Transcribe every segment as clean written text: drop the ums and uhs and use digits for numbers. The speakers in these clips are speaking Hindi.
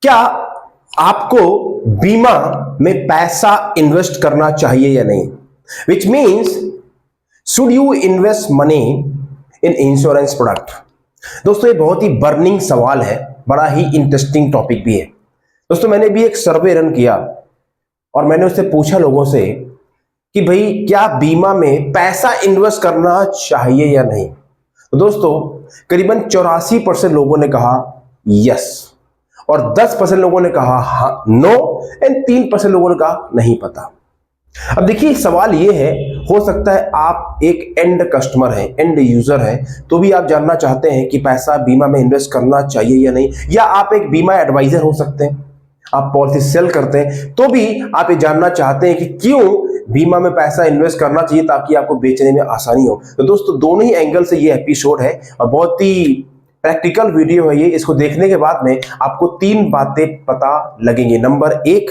क्या आपको बीमा में पैसा इन्वेस्ट करना चाहिए या नहीं? Which means should you invest money in insurance product? दोस्तों ये बहुत ही बर्निंग सवाल है, बड़ा ही इंटरेस्टिंग टॉपिक भी है। दोस्तों मैंने भी एक सर्वे रन किया और मैंने उससे पूछा लोगों से कि भाई क्या बीमा में पैसा इन्वेस्ट करना चाहिए या नहीं। तो दोस्तों करीबन 84% लोगों ने कहा यस और 10% लोगों ने कहा हाँ नो एंड 3% लोगों ने कहा नहीं पता। अब देखिए सवाल ये है, हो सकता है आप एक एंड कस्टमर हैं, एंड यूजर हैं, तो भी आप जानना चाहते हैं कि पैसा बीमा में इन्वेस्ट करना चाहिए या नहीं, या आप एक बीमा एडवाइजर हो सकते हैं, आप पॉलिसी सेल करते हैं, तो भी आप ये जानना चाहते हैं कि क्यों बीमा में पैसा इन्वेस्ट करना चाहिए ताकि आपको बेचने में आसानी हो। तो दोस्तों दोनों ही एंगल से ये एपिसोड है और बहुत ही प्रैक्टिकल वीडियो है ये। इसको देखने के बाद में आपको 3 बातें पता लगेंगी। नंबर 1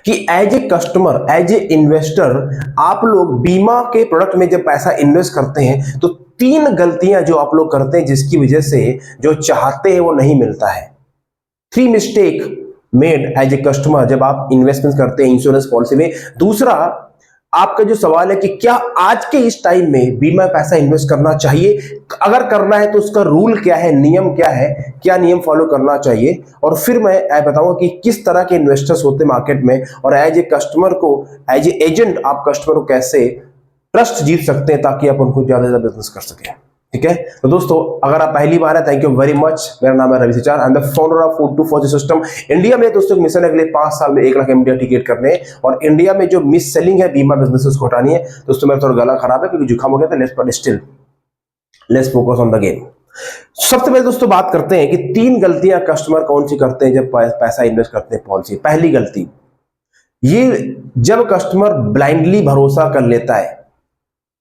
कि as a customer, as a investor आप लोग बीमा के प्रोडक्ट में जब पैसा इन्वेस्ट करते हैं तो 3 गलतियां जो आप लोग करते हैं जिसकी वजह से जो चाहते हैं वो नहीं मिलता है। 3 mistake made as a customer जब आप इन्वेस्टमेंट करते हैं इंश्योरेंस पॉलिसी में। दूसरा, आपका जो सवाल है कि क्या आज के इस टाइम में बीमा पैसा इन्वेस्ट करना चाहिए, अगर करना है तो उसका रूल क्या है, नियम क्या है, क्या नियम फॉलो करना चाहिए, और फिर मैं बताऊंगा कि किस तरह के इन्वेस्टर्स होते हैं मार्केट में, और एज ए कस्टमर को, एज ए एजेंट आप कस्टमर को कैसे ट्रस्ट जीत सकते हैं ताकि आप उनको ज्यादा से ज्यादा बिजनेस कर सकें। ठीक है, तो दोस्तों अगर आप पहली बार है, थैंक यू वेरी मच। मेरा नाम है Ravi Sachar, I am the founder of food to for system. India में दोस्तों मिशन है अगले 5 साल में 1 लाख इंडिया टिकट करने, और इंडिया में जो मिस सेलिंग है बीमा बिजनेस को हटानी है। दोस्तों मेरा थोड़ा गला खराब है क्योंकि जुकाम हो गया था, let's focus on the game. सबसे पहले दोस्तों बात करते हैं कि 3 गलतियां कस्टमर कौन सी करते हैं जब पैसा इन्वेस्ट करते हैं पॉलिसी। पहली गलती, ये जब कस्टमर ब्लाइंडली भरोसा कर लेता है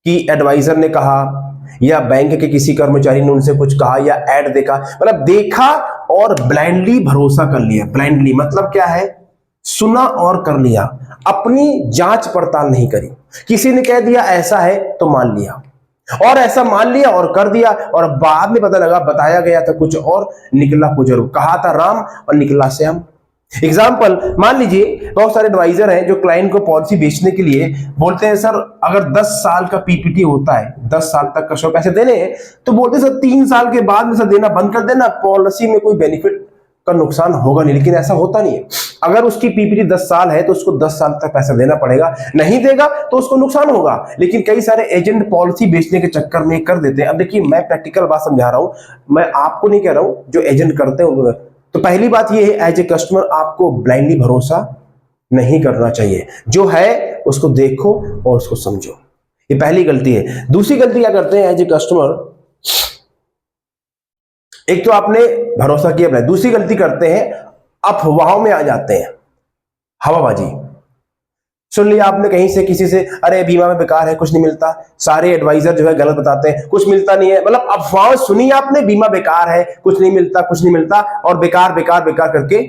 कि एडवाइजर ने कहा या बैंक के किसी कर्मचारी ने उनसे कुछ कहा या ऐड देखा, मतलब देखा और ब्लाइंडली भरोसा कर लिया। ब्लाइंडली मतलब क्या है, सुना और कर लिया, अपनी जांच पड़ताल नहीं करी। किसी ने कह दिया ऐसा है तो मान लिया, और ऐसा मान लिया और कर दिया, और बाद में पता लगा बताया गया था कुछ और निकला कुछ और, कहा था राम और निकला श्याम। एग्जाम्पल मान लीजिए बहुत सारे एडवाइजर हैं जो क्लाइंट को पॉलिसी बेचने के लिए बोलते हैं सर अगर 10 साल का पीपीटी होता है, 10 साल तक का पैसे देने हैं, तो बोलते हैं सर 3 साल के बाद में सर देना बंद कर देना, पॉलिसी में कोई बेनिफिट का नुकसान होगा नहीं। लेकिन ऐसा होता नहीं है। अगर उसकी पीपीटी 10 साल है तो उसको 10 साल तक पैसा देना पड़ेगा, नहीं देगा तो उसको नुकसान होगा। लेकिन कई सारे एजेंट पॉलिसी बेचने के चक्कर में कर देते हैं। अब देखिए मैं प्रैक्टिकल बात समझा रहा हूं, मैं आपको नहीं कह रहा हूं, जो एजेंट करते हैं। तो पहली बात यह है एज ए कस्टमर आपको ब्लाइंडली भरोसा नहीं करना चाहिए, जो है उसको देखो और उसको समझो, ये पहली गलती है। दूसरी गलती क्या करते हैं एज ए कस्टमर, एक तो आपने भरोसा किया, दूसरी गलती करते हैं अफवाहों में आ जाते हैं, हवाबाजी। सुन लिया आपने कहीं से किसी से, अरे बीमा में बेकार है, कुछ नहीं मिलता, सारे एडवाइजर जो है गलत बताते हैं, कुछ मिलता नहीं है, मतलब अफवाह सुनी आपने, बीमा बेकार है, कुछ नहीं मिलता, कुछ नहीं मिलता, और बेकार बेकार बेकार करके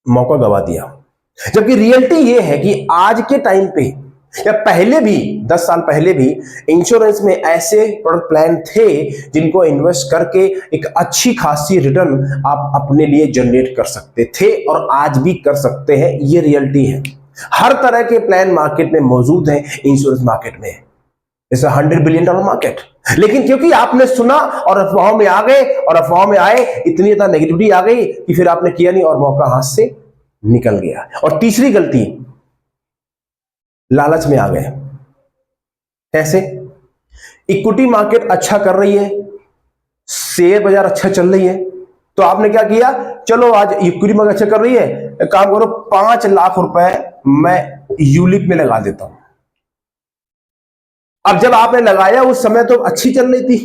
मौका गवा दिया। जबकि रियलिटी ये है कि आज के टाइम पे या पहले भी 10 साल पहले भी इंश्योरेंस में ऐसे प्रोडक्ट प्लान थे जिनको इन्वेस्ट करके एक अच्छी खासी रिटर्न आप अपने लिए जनरेट कर सकते थे, और आज भी कर सकते हैं। ये रियलिटी है। हर तरह के प्लान मार्केट में मौजूद हैं इंश्योरेंस मार्केट में, इट्स अ $100 बिलियन मार्केट। लेकिन क्योंकि आपने सुना और अफवाहों में आ गए, और अफवाहों में आए इतनी ज्यादा नेगेटिविटी आ गई कि फिर आपने किया नहीं और मौका हाथ से निकल गया। और तीसरी गलती, लालच में आ गए। कैसे? इक्विटी मार्केट अच्छा कर रही है, शेयर बाजार अच्छा चल रही है, तो आपने क्या किया, चलो आज इक्विटी मार्केट अच्छा कर रही है, एक काम करो 5 लाख रुपए मैं यूलिप में लगा देता हूं। अब जब आपने लगाया उस समय तो अच्छी चल रही थी,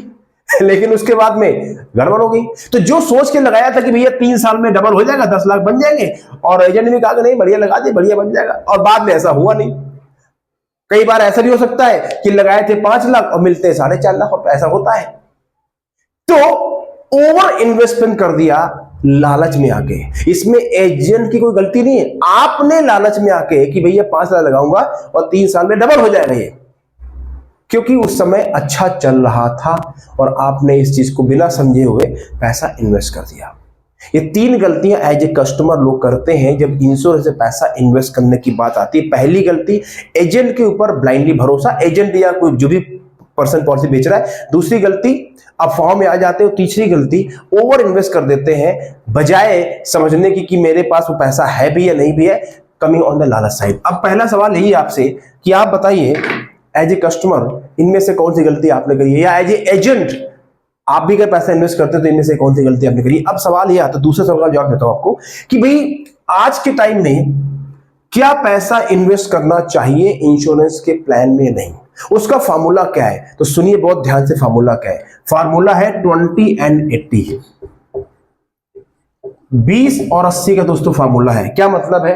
लेकिन उसके बाद में गड़बड़ हो गई। तो जो सोच के लगाया था कि भैया 3 साल में डबल हो जाएगा, 10 लाख बन जाएंगे, और एजेंट ने कहा कि नहीं बढ़िया लगा दे, बढ़िया बन जाएगा, और बाद में ऐसा हुआ नहीं। कई बार ऐसा भी हो सकता है कि लगाए थे 5 लाख और मिलते हैं 4.5 लाख, और ऐसा होता है। तो ओवर इन्वेस्टमेंट कर दिया लालच में आके। इसमें एजेंट की कोई गलती नहीं है, आपने लालच में आके कि भैया 5 लाख लगाऊंगा और 3 साल में डबल हो जाएगा ये, क्योंकि उस समय अच्छा चल रहा था और आपने इस चीज को बिना समझे हुए पैसा इन्वेस्ट कर दिया। ये 3 गलतियां एज ए कस्टमर लोग करते हैं जब इंश्योरेंस से पैसा इन्वेस्ट करने की बात आती है। पहली गलती, एजेंट के ऊपर ब्लाइंडली भरोसा, एजेंट या कोई जो भी पर्सन पॉलिसी बेच रहा है। दूसरी गलती, अफवाह में आ जाते हो। तीसरी गलती, ओवर इन्वेस्ट कर देते हैं बजाय समझने की कि मेरे पास वो पैसा है भी या नहीं भी है, कमिंग ऑन द लालच साइड। अब पहला सवाल यही आपसे कि आप बताइए एज ए कस्टमर इनमें से कौन सी गलती आपने करी है, या एज ए एजेंट आप भी अगर पैसा इन्वेस्ट करते हो तो इनमें से कौन सी गलती आपने करी। अब सवाल ये आता है, दूसरे सवाल का जवाब देता हूं आपको कि भाई आज के टाइम में क्या पैसा इन्वेस्ट करना चाहिए इंश्योरेंस के प्लान में, नहीं, उसका फार्मूला क्या है। तो सुनिए बहुत ध्यान से, फार्मूला क्या है। फार्मूला है 20 and 80, 20 और 80 का दोस्तों फार्मूला है। क्या मतलब है,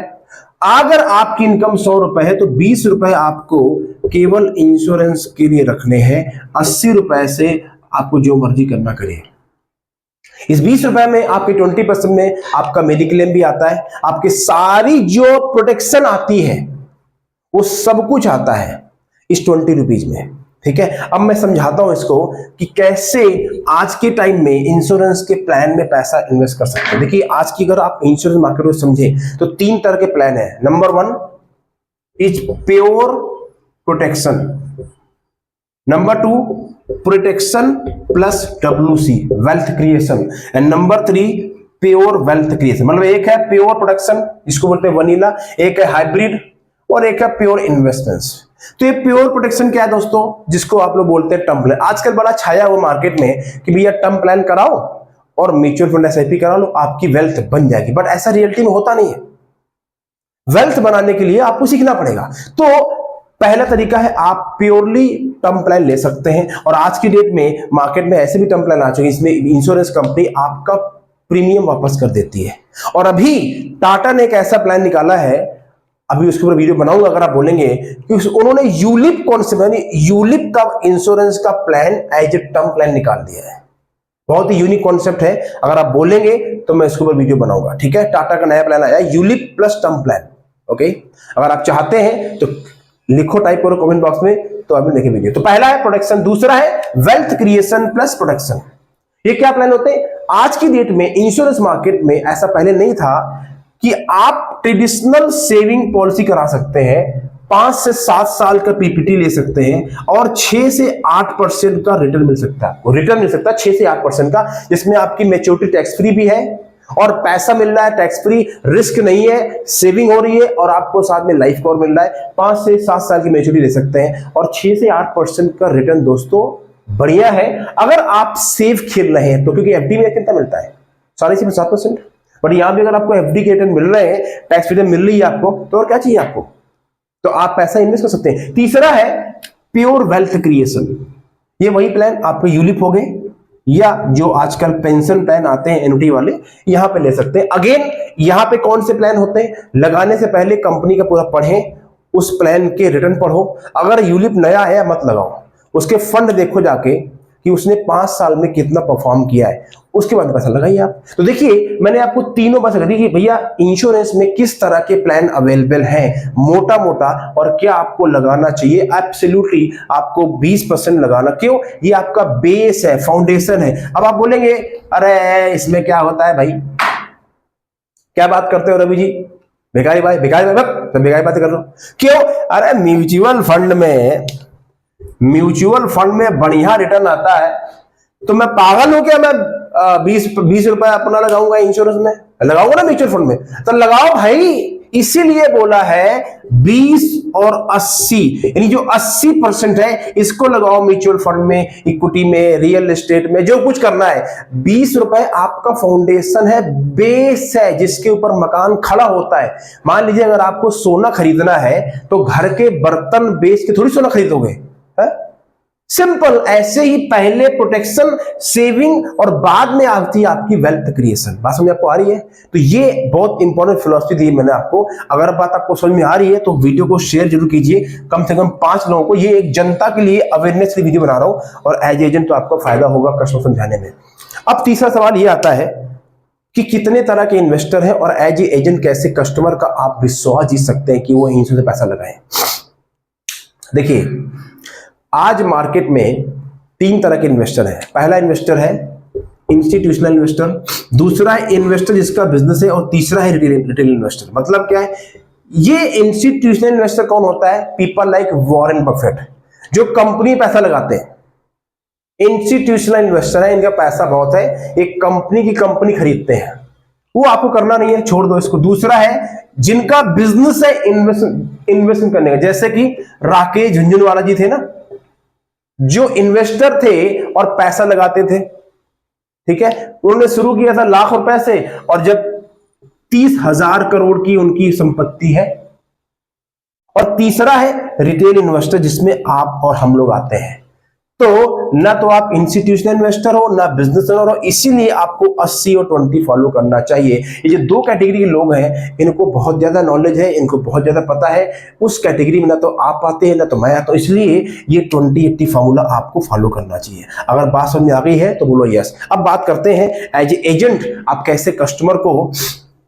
अगर आपकी इनकम 100 रुपए है तो 20 रुपए आपको केवल इंश्योरेंस के लिए रखने हैं, 80 रुपए से आपको जो मर्जी करना करिए। इस 20 रुपए में आपके 20% में आपका मेडिक्लेम भी आता है, आपकी सारी जो प्रोटेक्शन आती है वो सब कुछ आता है इस 20 रुपीज में। ठीक है, अब मैं समझाता हूं इसको कि कैसे आज के टाइम में इंश्योरेंस के प्लान में पैसा इन्वेस्ट कर सकते हैं। देखिए आज की अगर आप इंश्योरेंस मार्केट को समझे तो 3 तरह के प्लान है। Number 1 is pure protection, number 2 protection plus WC wealth creation, and number 3 pure wealth creation. मतलब एक है प्योर प्रोटेक्शन, इसको बोलते हैं वनीला, एक है हाइब्रिड, और एक है प्योर इन्वेस्टमेंट्स। तो ये प्योर प्रोटेक्शन क्या है दोस्तों, जिसको आप लोग बोलते हैं टर्म प्लान। आजकल बड़ा छाया हुआ मार्केट में कि भैया टर्म प्लान कराओ और म्यूचुअल फंड SIP करा लो, आपकी वेल्थ बन जाएगी, बट ऐसा रियलिटी में होता नहीं है। वेल्थ बनाने के लिए आपको सीखना पड़ेगा। तो पहला तरीका है आप प्योरली टर्म प्लान ले सकते हैं, और आज की डेट में मार्केट में ऐसे भी टर्म प्लान आ चुके हैं, इसमें इंश्योरेंस कंपनी आपका प्रीमियम वापस कर देती है। और अभी टाटा ने एक ऐसा प्लान निकाला है, अभी उसके ऊपर वीडियो बनाऊंगा, अगर आप बोलेंगे कि उन्होंने यूलिप कॉन्सेप्ट यानी यूलिप का इंश्योरेंस का plan as a term plan निकाल दिया है। बहुत ही यूनिक कॉन्सेप्ट है, अगर आप बोलेंगे तो मैं इसके ऊपर वीडियो बनाऊंगा। ठीक है, टाटा का नया प्लान आया ULIP plus term plan. Okay, अगर आप चाहते हैं तो लिखो, टाइप करो कमेंट बॉक्स में, तो अभी देखें वीडियो। तो पहला है प्रोटेक्शन, दूसरा है वेल्थ क्रिएशन प्लस प्रोटेक्शन। ये क्या प्लान होते हैं आज की डेट में इंश्योरेंस मार्केट में, ऐसा पहले नहीं था कि आप ट्रेडिशनल सेविंग पॉलिसी करा सकते हैं, 5 से 7 साल का PPT ले सकते हैं और 6 से 8% का रिटर्न मिल सकता है आपको। रिटर्न मिल सकता है 6 से 8% का, जिसमें आपकी मैच्योरिटी टैक्स फ्री भी है और पैसा मिल रहा है टैक्स फ्री, रिस्क नहीं है, सेविंग हो रही है और आपको साथ में लाइफ कवर मिल रहा है। 5 से 7 साल की मैच्योरिटी ले सकते हैं और 6 से 8% का रिटर्न दोस्तों बढ़िया है अगर आप सेफ खेल रहे हैं तो, क्योंकि FD में कितना मिलता है 7.5%, बट यहां भी अगर आपको FD के रिटर्न मिल रहे हैं, टैक्स फ्री मिल रही है आपको, तो और क्या चाहिए आपको, तो आप पैसा इन्वेस्ट कर सकते हैं। तीसरा है प्योर वेल्थ क्रिएशन। ये वही प्लान आपको यूलिप हो गए या जो आजकल पेंशन प्लान आते हैं एनुटी वाले, यहां पे ले सकते हैं। अगेन यहां पे कौन से प्लान होते हैं, लगाने से पहले कंपनी का पूरा पढ़ें, उस प्लान के रिटर्न पढ़ो। अगर यूलिप नया है मत लगाओ, उसके फंड देखो जाके कि उसने 5 साल में कितना परफॉर्म किया है, उसके बाद पैसा लगाइए आप। तो देखिए मैंने आपको तीनों बात दी कि भैया इंश्योरेंस में किस तरह के प्लान अवेलेबल हैं, मोटा मोटा, और क्या आपको लगाना चाहिए। एब्सोल्युटली आपको 20% लगाना, क्यों, ये आपका बेस है, फाउंडेशन है। अब आप बोलेंगे अरे इसमें क्या होता है भाई, क्या बात करते हो रवि जी, भिखारी भाई भिखारी बातें कर रहे हो क्यों। अरे म्यूचुअल फंड में बढ़िया रिटर्न आता है, तो मैं पागल हूं क्या, मैं 20 रुपए अपना लगाऊंगा इंश्योरेंस में, लगाऊंगा ना म्यूचुअल फंड में, तो लगाओ भाई। इसीलिए बोला है 20 और 80, यानी जो 80% है इसको लगाओ म्यूचुअल फंड में, इक्विटी में, रियल एस्टेट में, जो कुछ करना है। 20 रुपए आपका फाउंडेशन है, बेस है, जिसके ऊपर मकान खड़ा होता है। मान लीजिए अगर आपको सोना खरीदना है तो घर के बर्तन बेच के थोड़ी सोना खरीदोगे, सिंपल। ऐसे ही पहले प्रोटेक्शन, सेविंग और बाद में आती है आपकी वेल्थ क्रिएशन। बात समझ आपको आ रही है। तो ये बहुत इंपॉर्टेंट फिलॉसफी दी मैंने आपको। अगर बात आपको समझ में आ रही है तो वीडियो को शेयर जरूर कीजिए, कम से कम 5 लोगों को। ये एक जनता के लिए अवेयरनेस की वीडियो बना रहा हूं और एज एजेंट तो आपको फायदा होगा कस्टमर समझाने में। अब तीसरा सवाल ये आता है कि कितने तरह के इन्वेस्टर हैं और एज एजेंट कैसे कस्टमर का आप विश्वास जीत सकते हैं कि वो इंश्योरेंस से पैसा लगाएं। देखिए आज मार्केट में 3 तरह के इन्वेस्टर हैं। पहला इन्वेस्टर है इंस्टीट्यूशनल इन्वेस्टर, दूसरा है इन्वेस्टर जिसका बिजनेस है, और तीसरा है रिटेल इन्वेस्टर। मतलब क्या है, ये इंस्टीट्यूशनल इन्वेस्टर कौन होता है? पीपल लाइक वॉरेन बफेट, जो कंपनी पैसा लगाते हैं। इंस्टीट्यूशनल इन्वेस्टर है, इनका पैसा बहुत है, एक कंपनी की कंपनी खरीदते हैं, वो आपको करना नहीं है, छोड़ दो इसको। दूसरा है जिनका बिजनेस है इन्वेस्टमेंट करने का, जैसे कि राकेश झुंझुनवाला जी थे ना, जो इन्वेस्टर थे और पैसा लगाते थे, ठीक है। उन्होंने शुरू किया था लाख रुपए से, और जब 30,000 करोड़ की उनकी संपत्ति है। और तीसरा है रिटेल इन्वेस्टर, जिसमें आप और हम लोग आते हैं। तो ना तो आप इंस्टीट्यूशनल इन्वेस्टर हो, ना बिजनेस ओनर हो, इसीलिए आपको 80 और 20 फॉलो करना चाहिए। ये जो दो कैटेगरी के लोग हैं, इनको बहुत ज्यादा नॉलेज है, इनको बहुत ज्यादा पता है। उस कैटेगरी में ना तो आप आते हैं, ना तो मैं आता हूं, इसलिए ये 20-80 फॉर्मूला आपको फॉलो करना चाहिए। अगर बात समझ में आ गई है तो बोलो यस। अब बात करते हैं एज ए एजेंट आप कैसे कस्टमर को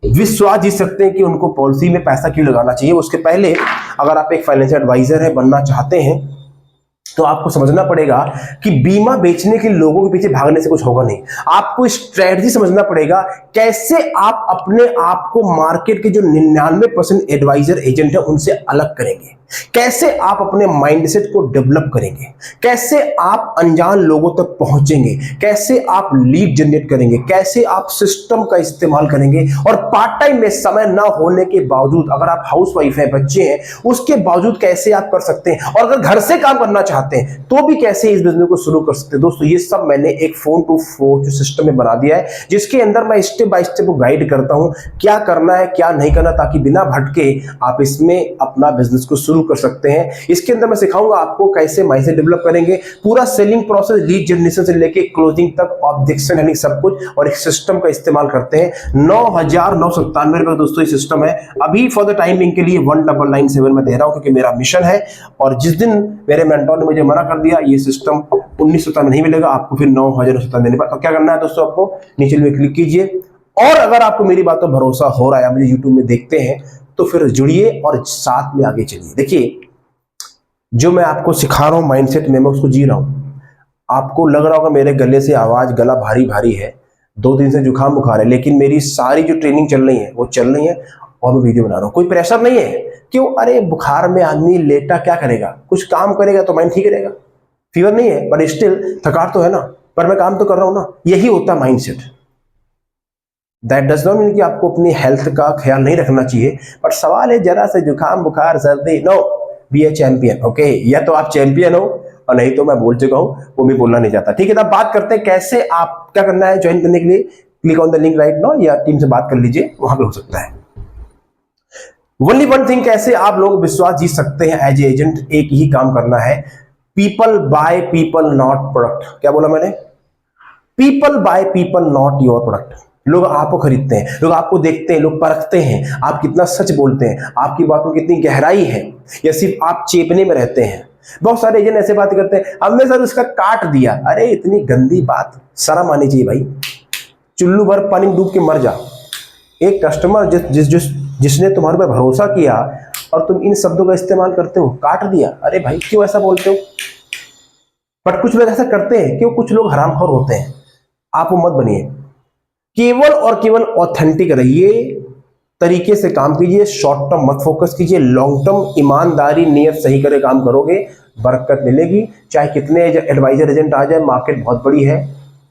विश्वास जीत सकते हैं कि उनको पॉलिसी में पैसा क्यों लगाना चाहिए। उसके पहले अगर आप एक फाइनेंशियल एडवाइजर है, बनना चाहते हैं, तो आपको समझना पड़ेगा कि बीमा बेचने के लोगों के पीछे भागने से कुछ होगा नहीं। आपको स्ट्रेटजी समझना पड़ेगा, कैसे आप अपने आप को मार्केट के जो 99% एडवाइजर एजेंट है उनसे अलग करेंगे, कैसे आप अपने माइंडसेट को डेवलप करेंगे, कैसे आप अनजान लोगों तक पहुंचेंगे, कैसे आप लीड जनरेट करेंगे, कैसे आप सिस्टम का इस्तेमाल करेंगे, और पार्ट टाइम में समय ना होने के बावजूद, अगर आप हाउसवाइफ हैं, बच्चे हैं, उसके बावजूद कैसे आप कर सकते हैं, और अगर घर से काम करना चाहते हैं तो भी कैसे इस बिजनेस को शुरू कर सकते हैं। दोस्तों ये सब मैंने एक 4-to-4 जो सिस्टम में बना दिया है, जिसके अंदर मैं स्टेप बाय स्टेप को गाइड करता हूं, क्या करना है क्या नहीं करना, ताकि बिना भटके आप इसमें अपना बिजनेस को शुरू कर सकते हैं। इसके अंदर मैं सिखाऊंगा आपको कैसे माइंडसेट डेवलप करेंगे, पूरा सेलिंग प्रोसेस, लीड जनरेशन से लेके क्लोजिंग तक, ऑब्जेक्शन हैंडलिंग, सब कुछ, और एक सिस्टम का इस्तेमाल करते हैं। 9,997 रुपए दोस्तों ये सिस्टम है। अभी फॉर द टाइमिंग के लिए 1997 में दे रहा हूं, क्योंकि मेरा मिशन है। और जिस दिन मेरे मेंटोर ने मुझे मना कर दिया, ये सिस्टम 1997 में नहीं मिलेगा आपको, फिर 9,997 देने पर। तो क्या करना है दोस्तों, आपको नीचे में क्लिक कीजिए, और अगर आपको मेरी बात पर भरोसा हो रहा है, मुझे यूट्यूब में देखते हैं, तो फिर जुड़िए और साथ में आगे चलिए। देखिए जो मैं आपको सिखा रहा हूं माइंडसेट में, मैं उसको जी रहा हूं। आपको लग रहा होगा मेरे गले से आवाज, गला भारी भारी है, 2 दिन से जुकाम बुखार है, लेकिन मेरी सारी जो ट्रेनिंग चल रही है वो चल रही है, और मैं वीडियो बना रहा हूं। कोई प्रेशर नहीं है। क्यों? अरे बुखार में आदमी लेटा क्या करेगा, कुछ काम करेगा तो माइंड ठीक रहेगा। फीवर नहीं है पर स्टिल थकान तो है ना, पर मैं काम तो कर रहा हूं ना। यही होता है mindset. That does not mean कि आपको अपनी हेल्थ का ख्याल नहीं रखना चाहिए, पर सवाल है जरा से जुकाम बुखार सर्दी, नो, बी ए चैंपियन। ओके, या तो आप चैंपियन हो, और नहीं तो मैं बोल चुका हूं, वो भी बोलना नहीं चाहता। ठीक है, तो अब बात करते हैं कैसे आप क्या करना है ज्वाइन करने के लिए। Click on the link right now, या टीम से बात कर लीजिए, वहां पे हो सकता है। ओनली वन थिंग, कैसे आप लोग विश्वास जीत सकते हैं एज एजेंट, एक ही काम करना है, people by people not product. क्या बोला मैंने? People by people not your product. लोग आपको खरीदते हैं, लोग आपको देखते हैं, लोग परखते हैं आप कितना सच बोलते हैं, आपकी बात में कितनी गहराई है, या सिर्फ आप चेपने में रहते हैं। बहुत सारे एजेंट ऐसे बात करते हैं, हमने सर उसका काट दिया। अरे इतनी गंदी बात, शर्म आनी चाहिए भाई, चुल्लू भर पानी में डूब के मर जा। एक कस्टमर जिसने तुम्हारे पर भरोसा किया, और तुम इन शब्दों का इस्तेमाल करते हो, काट दिया। अरे भाई क्यों ऐसा बोलते हो? बट कुछ लोग ऐसा करते हैं, क्यों? कुछ लोग हरामखोर होते हैं। आप वो मत बनिए, केवल और केवल ऑथेंटिक रहिए, तरीके से काम कीजिए, शॉर्ट टर्म मत फोकस कीजिए, लॉन्ग टर्म ईमानदारी नियत सही करे काम करोगे, बरकत मिलेगी। चाहे कितने एडवाइजर एजेंट आ जाए, मार्केट बहुत बड़ी है,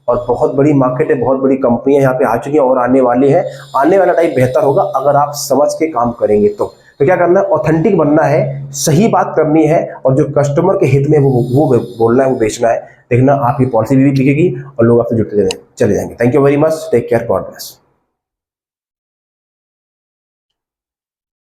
और बहुत बड़ी मार्केट है, बहुत बड़ी कंपनियां यहाँ पे आ चुकी हैं और आने वाली है। आने वाला टाइम बेहतर होगा अगर आप समझ के काम करेंगे। तो क्या करना है? ऑथेंटिक बनना है, सही बात करनी है, और जो कस्टमर के हित में वो बोलना है, वो बेचना है। देखना आपकी पॉलिसी भी दिखेगी और लोग आपसे जुड़ते चले जाएंगे। Thank you very much, take care, God bless.